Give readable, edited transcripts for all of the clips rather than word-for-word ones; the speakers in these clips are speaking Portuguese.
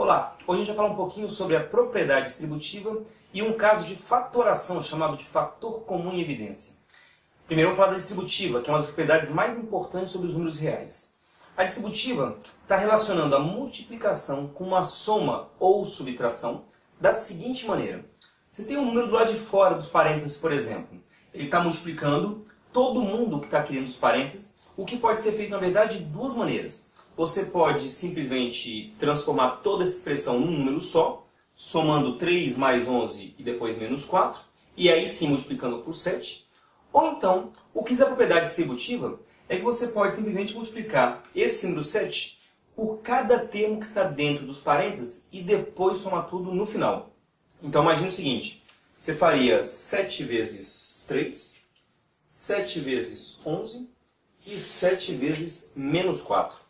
Olá, hoje a gente vai falar um pouquinho sobre a propriedade distributiva e um caso de fatoração chamado de fator comum em evidência. Primeiro vamos falar da distributiva, que é uma das propriedades mais importantes sobre os números reais. A distributiva está relacionando a multiplicação com uma soma ou subtração da seguinte maneira. Você tem um número do lado de fora dos parênteses, por exemplo. Ele está multiplicando todo mundo que está aqui dentro dos parênteses, o que pode ser feito, na verdade, de duas maneiras. Você pode simplesmente transformar toda essa expressão num número só, somando 3 mais 11 e depois menos 4, e aí sim multiplicando por 7. Ou então, o que diz a propriedade distributiva é que você pode simplesmente multiplicar esse número 7 por cada termo que está dentro dos parênteses e depois somar tudo no final. Então imagine o seguinte, você faria 7 vezes 3, 7 vezes 11 e 7 vezes menos 4.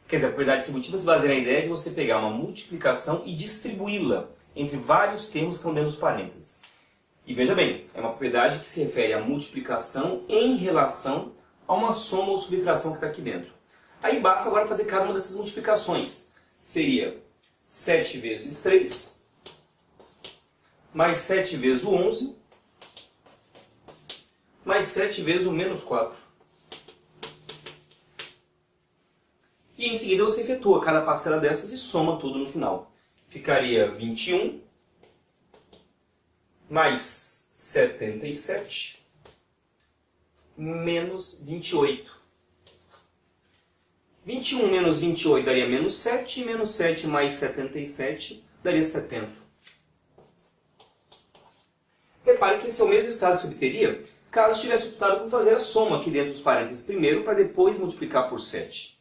Quer dizer, a propriedade distributiva se baseia na ideia de você pegar uma multiplicação e distribuí-la entre vários termos que estão dentro dos parênteses. E veja bem, é uma propriedade que se refere à multiplicação em relação a uma soma ou subtração que está aqui dentro. Aí basta agora fazer cada uma dessas multiplicações. Seria 7 vezes 3, mais 7 vezes o 11, mais 7 vezes o menos 4. E em seguida você efetua cada parcela dessas e soma tudo no final. Ficaria 21 mais 77 menos 28. 21 menos 28 daria menos 7, e menos 7 mais 77 daria 70. Repare que esse é o mesmo estado que se obteria caso tivesse optado por fazer a soma aqui dentro dos parênteses primeiro para depois multiplicar por 7.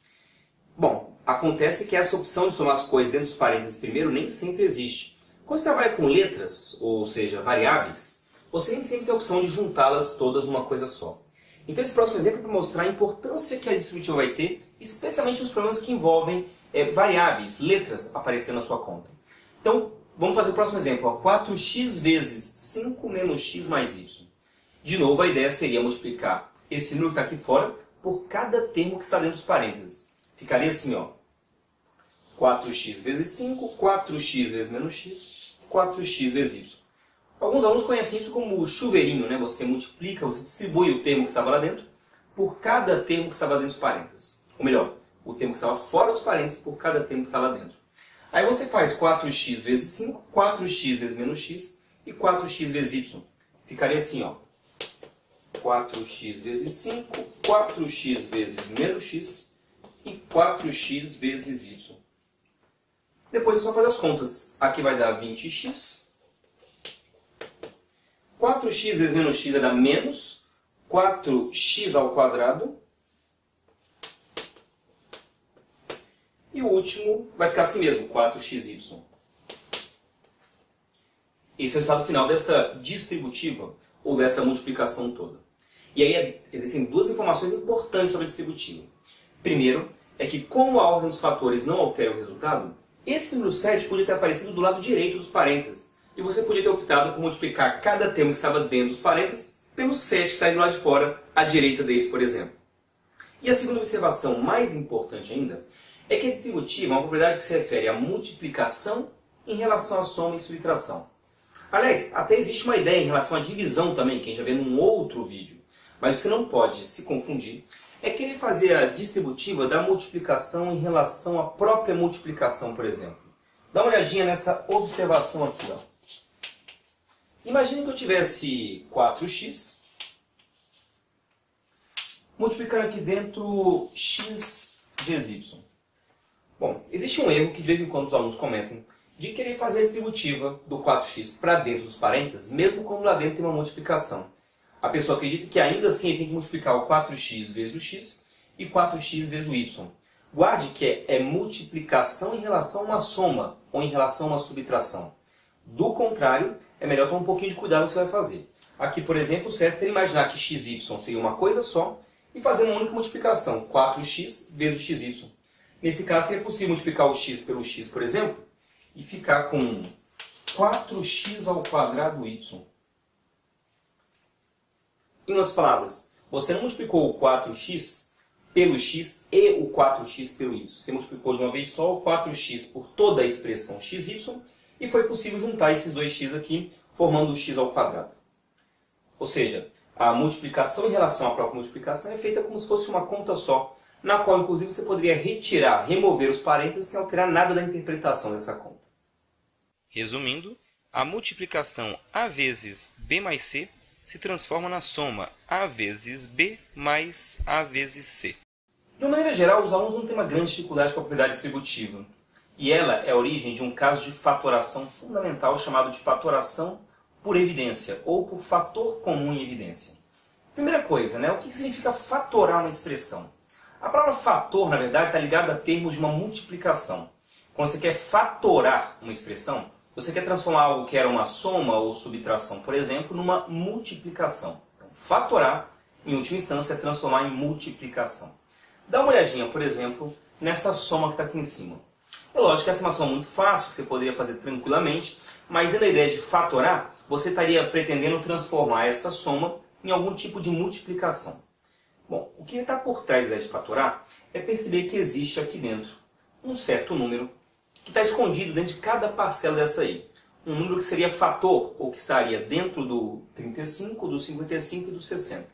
Bom, acontece que essa opção de somar as coisas dentro dos parênteses primeiro nem sempre existe. Quando você trabalha com letras, ou seja, variáveis, você nem sempre tem a opção de juntá-las todas numa coisa só. Então esse próximo exemplo é para mostrar a importância que a distributiva vai ter, especialmente nos problemas que envolvem variáveis, letras aparecendo na sua conta. Então, vamos fazer o próximo exemplo. 4x vezes 5 menos x mais y. De novo, a ideia seria multiplicar esse número que está aqui fora por cada termo que está dentro dos parênteses. Ficaria assim, ó, 4x vezes 5, 4x vezes menos x, 4x vezes y. Alguns alunos conhecem isso como chuveirinho, né? Você multiplica, você distribui o termo que estava lá dentro por cada termo que estava dentro dos parênteses. Ou melhor, o termo que estava fora dos parênteses por cada termo que estava lá dentro. Aí você faz 4x vezes 5, 4x vezes menos x e 4x vezes y. Ficaria assim, ó, 4x vezes 5, 4x vezes menos x e 4x vezes y. Depois é só fazer as contas. Aqui vai dar 20x. 4x vezes menos x vai dar menos 4x ao quadrado. E o último vai ficar assim mesmo, 4xy. Esse é o resultado final dessa distributiva, ou dessa multiplicação toda. E aí existem duas informações importantes sobre a distributiva. Primeiro, é que como a ordem dos fatores não altera o resultado, esse número 7 podia ter aparecido do lado direito dos parênteses, e você podia ter optado por multiplicar cada termo que estava dentro dos parênteses pelo 7 que está do lado de fora, à direita deles, por exemplo. E a segunda observação, mais importante ainda, é que a distributiva é uma propriedade que se refere à multiplicação em relação à soma e subtração. Aliás, até existe uma ideia em relação à divisão também, que a gente vai ver num outro vídeo. Mas o que você não pode se confundir é querer fazer a distributiva da multiplicação em relação à própria multiplicação, por exemplo. Dá uma olhadinha nessa observação aqui, ó. Imagine que eu tivesse 4x, multiplicando aqui dentro x vezes y. Bom, existe um erro que de vez em quando os alunos comentam, de querer fazer a distributiva do 4x para dentro dos parênteses, mesmo quando lá dentro tem uma multiplicação. A pessoa acredita que ainda assim ele tem que multiplicar o 4x vezes o x e 4x vezes o y. Guarde que é multiplicação em relação a uma soma ou em relação a uma subtração. Do contrário, é melhor tomar um pouquinho de cuidado no que você vai fazer. Aqui, por exemplo, o certo seria imaginar que x e y seria uma coisa só e fazer uma única multiplicação, 4x vezes o xy. Nesse caso, seria possível multiplicar o x pelo x, por exemplo, e ficar com 4x ao quadrado y. Em outras palavras, você não multiplicou o 4x pelo x e o 4x pelo y. Você multiplicou de uma vez só o 4x por toda a expressão xy e foi possível juntar esses dois x aqui, formando o x ao quadrado. Ou seja, a multiplicação em relação à própria multiplicação é feita como se fosse uma conta só, na qual, inclusive, você poderia retirar, remover os parênteses sem alterar nada da interpretação dessa conta. Resumindo, a multiplicação A vezes B mais C se transforma na soma A vezes B mais A vezes C. De uma maneira geral, os alunos não têm uma grande dificuldade com a propriedade distributiva. E ela é a origem de um caso de fatoração fundamental chamado de fatoração por evidência, ou por fator comum em evidência. Primeira coisa, o que significa fatorar uma expressão? A palavra fator, na verdade, está ligada a termos de uma multiplicação. Quando você quer fatorar uma expressão, você quer transformar algo que era uma soma ou subtração, por exemplo, numa multiplicação. Então, fatorar, em última instância, é transformar em multiplicação. Dá uma olhadinha, por exemplo, nessa soma que está aqui em cima. É lógico que essa é uma soma muito fácil, que você poderia fazer tranquilamente, mas dentro da ideia de fatorar, você estaria pretendendo transformar essa soma em algum tipo de multiplicação. Bom, o que está por trás da ideia de fatorar é perceber que existe aqui dentro um certo número que está escondido dentro de cada parcela dessa aí. Um número que seria fator, ou que estaria dentro do 35, do 55 e do 60.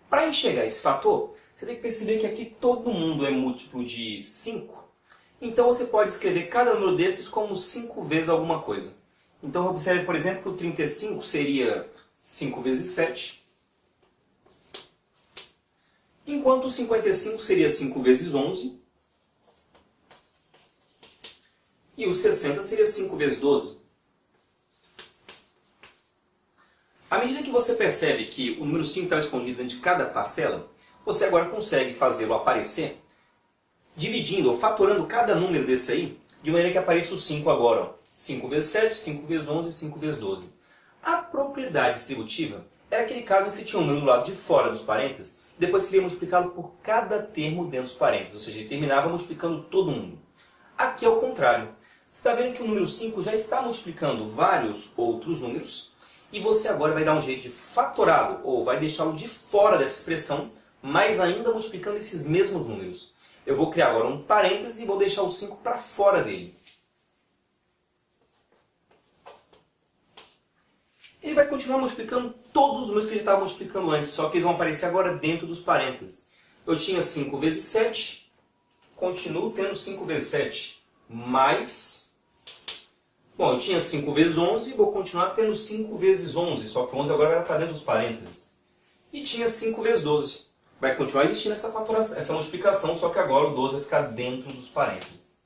Para enxergar esse fator, você tem que perceber que aqui todo mundo é múltiplo de 5. Então você pode escrever cada número desses como 5 vezes alguma coisa. Então observe, por exemplo, que o 35 seria 5 vezes 7. Enquanto o 55 seria 5 vezes 11. E o 60 seria 5 vezes 12. À medida que você percebe que o número 5 está escondido dentro de cada parcela, você agora consegue fazê-lo aparecer dividindo ou fatorando cada número desse aí, de maneira que apareça o 5 agora. 5 vezes 7, 5 vezes 11 e 5 vezes 12. A propriedade distributiva era aquele caso em que você tinha um número do lado de fora dos parênteses e depois queria multiplicá-lo por cada termo dentro dos parênteses, ou seja, ele terminava multiplicando todo mundo. Aqui é o contrário. Você está vendo que o número 5 já está multiplicando vários outros números e você agora vai dar um jeito de fatorá-lo, ou vai deixá-lo de fora dessa expressão, mas ainda multiplicando esses mesmos números. Eu vou criar agora um parênteses e vou deixar o 5 para fora dele. Ele vai continuar multiplicando todos os números que ele estava multiplicando antes, só que eles vão aparecer agora dentro dos parênteses. Eu tinha 5 vezes 7, continuo tendo 5 vezes 7, mais... Bom, eu tinha 5 vezes 11, vou continuar tendo 5 vezes 11, só que 11 agora vai para dentro dos parênteses. E tinha 5 vezes 12. Vai continuar existindo essa fatoração, essa multiplicação, só que agora o 12 vai ficar dentro dos parênteses.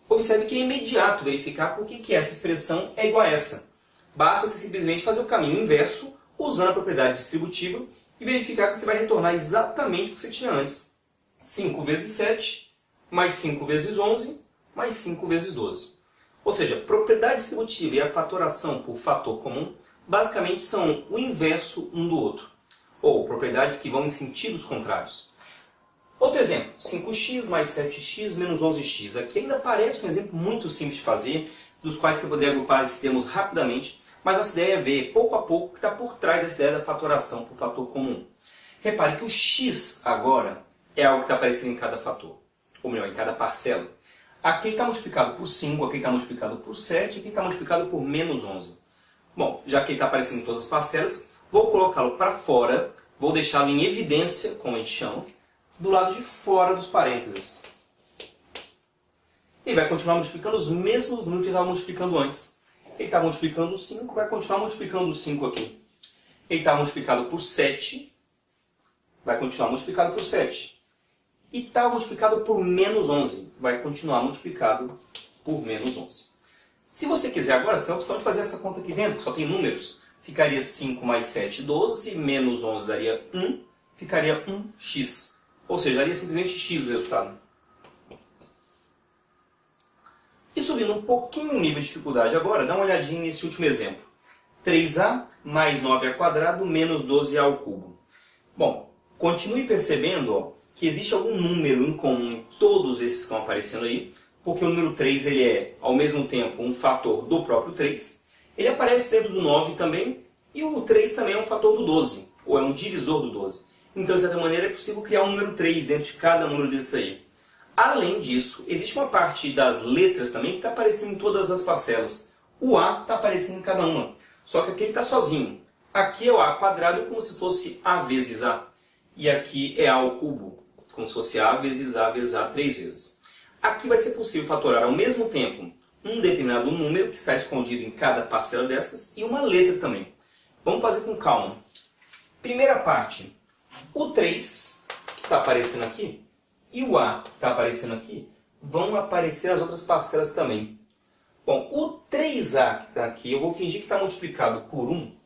Observe que é imediato verificar por que essa expressão é igual a essa. Basta você simplesmente fazer o caminho inverso, usando a propriedade distributiva, e verificar que você vai retornar exatamente o que você tinha antes. 5 vezes 7, mais 5 vezes 11, mais 5 vezes 12. Ou seja, a propriedade distributiva e a fatoração por fator comum basicamente são o inverso um do outro, ou propriedades que vão em sentidos contrários. Outro exemplo, 5x mais 7x menos 11x. Aqui ainda parece um exemplo muito simples de fazer, dos quais você poderia agrupar esses termos rapidamente, mas nossa ideia é ver, pouco a pouco, o que está por trás dessa ideia da fatoração por fator comum. Repare que o x agora é algo que está aparecendo em cada fator, ou melhor, em cada parcela. Aqui está multiplicado por 5, aqui está multiplicado por 7, aqui está multiplicado por menos 11. Bom, já que ele está aparecendo em todas as parcelas, vou colocá-lo para fora, vou deixá-lo em evidência, como a gente chama, do lado de fora dos parênteses. Ele vai continuar multiplicando os mesmos números que ele estava multiplicando antes. Ele está multiplicando o 5, vai continuar multiplicando o 5 aqui. Ele está multiplicado por 7, vai continuar multiplicado por 7. E está multiplicado por menos 11, vai continuar multiplicado por menos 11. Se você quiser agora, você tem a opção de fazer essa conta aqui dentro, que só tem números. Ficaria 5 mais 7, 12, menos 11 daria 1, ficaria 1x. Ou seja, daria simplesmente x o resultado. E subindo um pouquinho o nível de dificuldade agora, dá uma olhadinha nesse último exemplo. 3a mais 9a² menos 12a ao cubo. Bom, continue percebendo que existe algum número em comum em todos esses que estão aparecendo aí, porque o número 3 ele é, ao mesmo tempo, um fator do próprio 3. Ele aparece dentro do 9 também, e o 3 também é um fator do 12, ou é um divisor do 12. Então, de certa maneira, é possível criar um número 3 dentro de cada número desse aí. Além disso, existe uma parte das letras também que está aparecendo em todas as parcelas. O A está aparecendo em cada uma, só que aqui ele está sozinho. Aqui é o A quadrado como se fosse A vezes A. E aqui é A ao cubo, como se fosse A vezes A vezes A 3 vezes. Aqui vai ser possível fatorar ao mesmo tempo um determinado número que está escondido em cada parcela dessas e uma letra também. Vamos fazer com calma. Primeira parte, o 3, que está aparecendo aqui, e o A, que está aparecendo aqui, vão aparecer as outras parcelas também. Bom, o 3A que está aqui, eu vou fingir que está multiplicado por 1,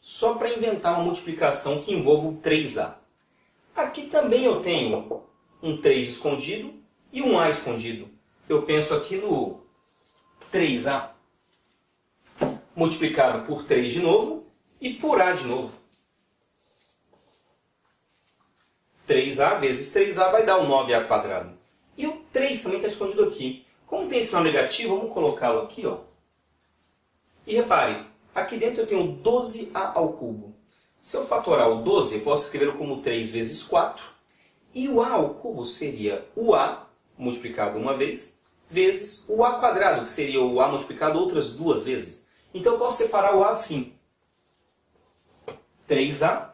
só para inventar uma multiplicação que envolva o 3A. Aqui também eu tenho um 3 escondido e um A escondido. Eu penso aqui no 3A multiplicado por 3 de novo e por A de novo. 3A vezes 3A vai dar o 9A quadrado. E o 3 também está escondido aqui. Como tem sinal negativo, vamos colocá-lo aqui, ó. E repare, aqui dentro eu tenho 12A ao cubo. Se eu fatorar o 12, eu posso escrevê-lo como 3 vezes 4. E o A ao cubo seria o A multiplicado uma vez, vezes o A quadrado, que seria o A multiplicado outras duas vezes. Então eu posso separar o A assim. 3A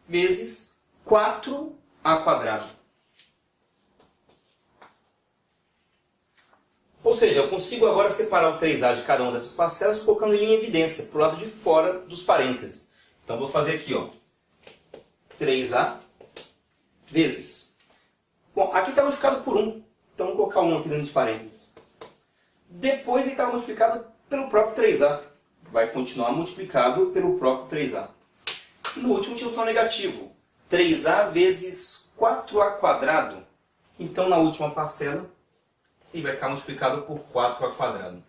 vezes 4A quadrado. Ou seja, eu consigo agora separar o 3A de cada uma dessas parcelas, colocando ele em evidência, para o lado de fora dos parênteses. Então eu vou fazer aqui, ó, 3A vezes. Bom, aqui está multiplicado por 1, então vamos colocar 1 aqui dentro dos parênteses. Depois ele está multiplicado pelo próprio 3A. Vai continuar multiplicado pelo próprio 3A. No último tinha um sinal negativo. 3A vezes 4A quadrado. Então, na última parcela, ele vai ficar multiplicado por 4A quadrado.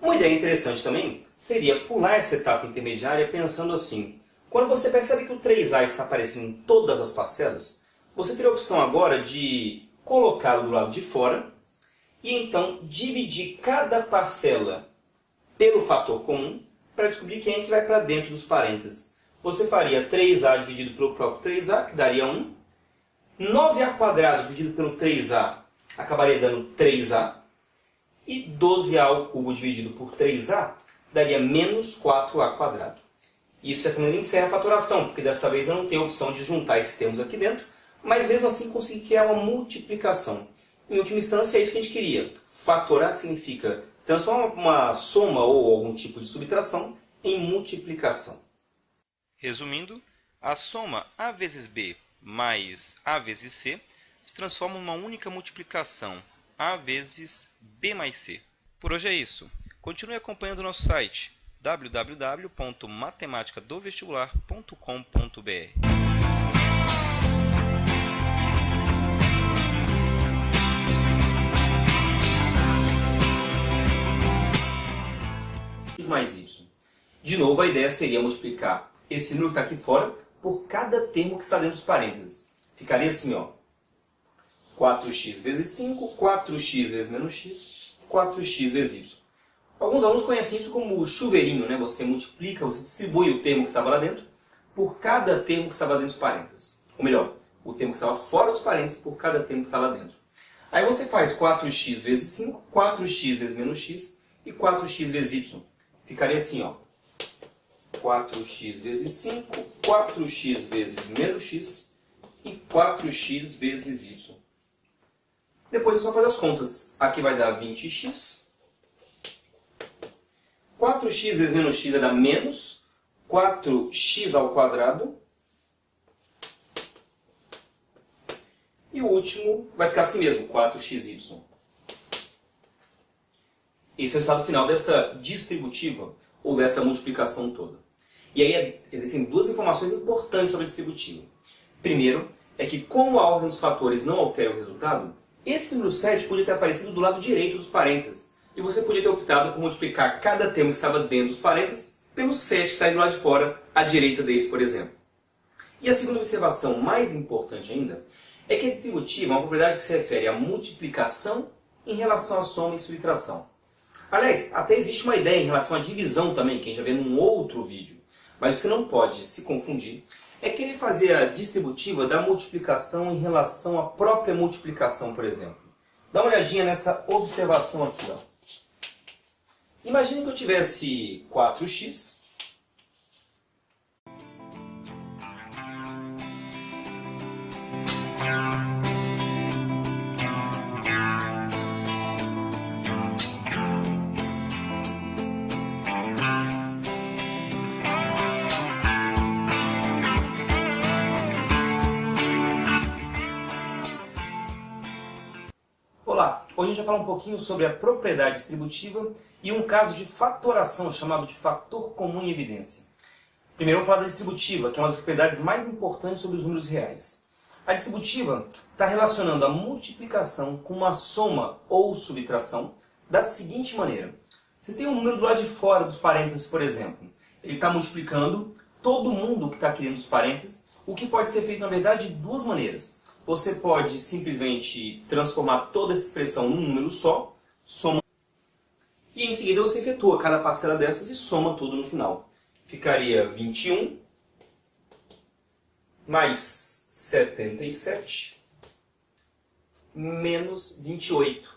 Uma ideia interessante também seria pular essa etapa intermediária pensando assim. Quando você percebe que o 3A está aparecendo em todas as parcelas, você teria a opção agora de colocá-lo do lado de fora e então dividir cada parcela pelo fator comum para descobrir quem é que vai para dentro dos parênteses. Você faria 3A dividido pelo próprio 3A, que daria 1. 9A quadrado dividido pelo 3A acabaria dando 3A. E 12A ao cubo dividido por 3A daria menos 4A quadrado. Isso, de certa maneira, encerra a fatoração, porque dessa vez eu não tenho a opção de juntar esses termos aqui dentro, mas mesmo assim consegui criar uma multiplicação. Em última instância, é isso que a gente queria. Fatorar significa transformar uma soma ou algum tipo de subtração em multiplicação. Resumindo, a soma A vezes B mais A vezes C se transforma em uma única multiplicação, A vezes B mais C. Por hoje é isso. Continue acompanhando o nosso site www.matematicadovestibular.com.br. Mais y. De novo, a ideia seria multiplicar esse número que está aqui fora por cada termo que está dentro dos parênteses. Ficaria assim, ó. 4x vezes 5, 4x vezes menos x, 4x vezes y. Alguns alunos conhecem isso como chuveirinho, né? Você multiplica, você distribui o termo que estava lá dentro por cada termo que estava dentro dos parênteses. Ou melhor, o termo que estava fora dos parênteses por cada termo que estava dentro. Aí você faz 4x vezes 5, 4x vezes menos x e 4x vezes y. Ficaria assim, ó. 4x vezes 5, 4x vezes menos x e 4x vezes y. Depois é só fazer as contas. Aqui vai dar 20x. 4x vezes menos x vai dar menos 4x ao quadrado. E o último vai ficar assim mesmo, 4xy. Esse é o resultado final dessa distributiva, ou dessa multiplicação toda. E aí existem duas informações importantes sobre a distributiva. Primeiro, é que como a ordem dos fatores não altera o resultado, esse número 7 podia ter aparecido do lado direito dos parênteses. E você podia ter optado por multiplicar cada termo que estava dentro dos parênteses pelo 7 que está do lado de fora, à direita deles, por exemplo. E a segunda observação, mais importante ainda, é que a distributiva é uma propriedade que se refere à multiplicação em relação à soma e subtração. Aliás, até existe uma ideia em relação à divisão também, que a gente já vê num outro vídeo. Mas o que você não pode se confundir é querer fazer a distributiva da multiplicação em relação à própria multiplicação, por exemplo. Dá uma olhadinha nessa observação aqui. Ó. Imagine que eu tivesse 4x Olá, hoje a gente vai falar um pouquinho sobre a propriedade distributiva e um caso de fatoração chamado de fator comum em evidência. Primeiro vamos falar da distributiva, que é uma das propriedades mais importantes sobre os números reais. A distributiva está relacionando a multiplicação com uma soma ou subtração da seguinte maneira. Você tem um número do lado de fora dos parênteses, por exemplo. Ele está multiplicando todo mundo que está aqui dentro dos parênteses, o que pode ser feito, na verdade, de duas maneiras. Você pode simplesmente transformar toda essa expressão num número só, soma, e em seguida você efetua cada parcela dessas e soma tudo no final. Ficaria 21 mais 77 menos 28.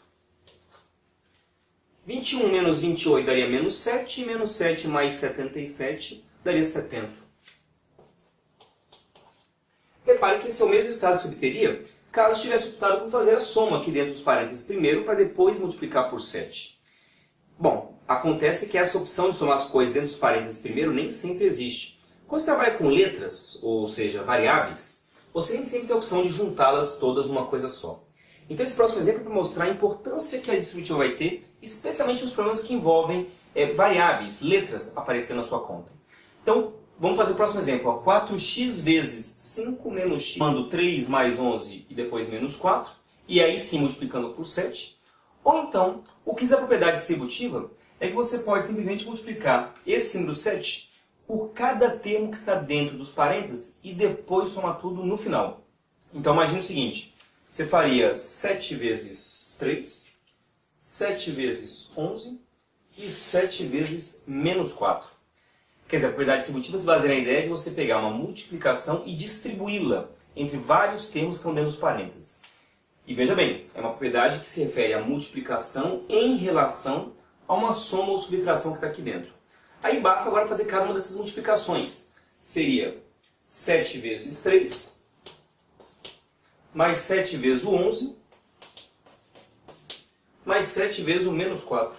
21 menos 28 daria menos 7, e menos 7 mais 77 daria 70. Repare que esse é o mesmo resultado que se obteria caso tivesse optado por fazer a soma aqui dentro dos parênteses primeiro para depois multiplicar por 7. Bom, acontece que essa opção de somar as coisas dentro dos parênteses primeiro nem sempre existe. Quando você trabalha com letras, ou seja, variáveis, você nem sempre tem a opção de juntá-las todas numa coisa só. Então esse próximo exemplo é para mostrar a importância que a distributiva vai ter, especialmente nos problemas que envolvem variáveis, letras aparecendo na sua conta. Então, vamos fazer o próximo exemplo. Ó. 4x vezes 5 menos x, somando 3 mais 11 e depois menos 4, e aí sim multiplicando por 7. Ou então, o que diz a propriedade distributiva é que você pode simplesmente multiplicar esse número 7 por cada termo que está dentro dos parênteses e depois somar tudo no final. Então imagine o seguinte, você faria 7 vezes 3, 7 vezes 11 e 7 vezes menos 4. Quer dizer, a propriedade distributiva se baseia na ideia de você pegar uma multiplicação e distribuí-la entre vários termos que estão dentro dos parênteses. E veja bem, é uma propriedade que se refere à multiplicação em relação a uma soma ou subtração que está aqui dentro. Aí basta agora fazer cada uma dessas multiplicações. Seria 7 vezes 3, mais 7 vezes o 11, mais 7 vezes o menos 4.